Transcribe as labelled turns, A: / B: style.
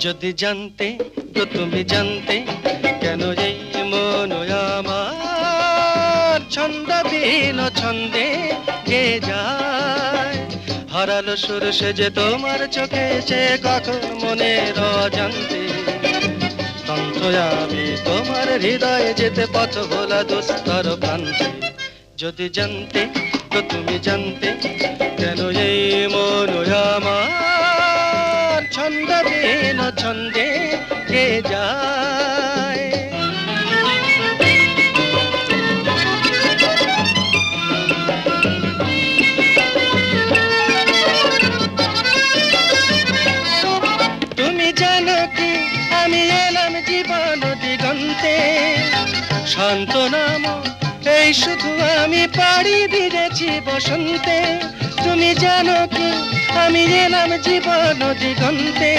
A: যদি জানতে তো তুমি জানতে কেন এই মন আমার ছন্দবিহীন ছন্দে গে যায়। হারালো সুর সেজে তোমার চোখে সে কখন মনের অজান্তে তন্ত্র আমি তোমার হৃদয়ে যেতে পথ ভোলা দুস্তর প্রান্তে। যদি জানতে তো তুমি জানতে কেন এই মন আমার ছন্দবিহীন ছন্দে গে যায়। তুমি জানো কি আমি এলাম জীবন দিগন্তে, শান্ত নাম এই শুধু আমি পাড়ি দিয়েছি বসন্তে। তুমি জানো কি আমি এলাম জীবন দিগন্তে।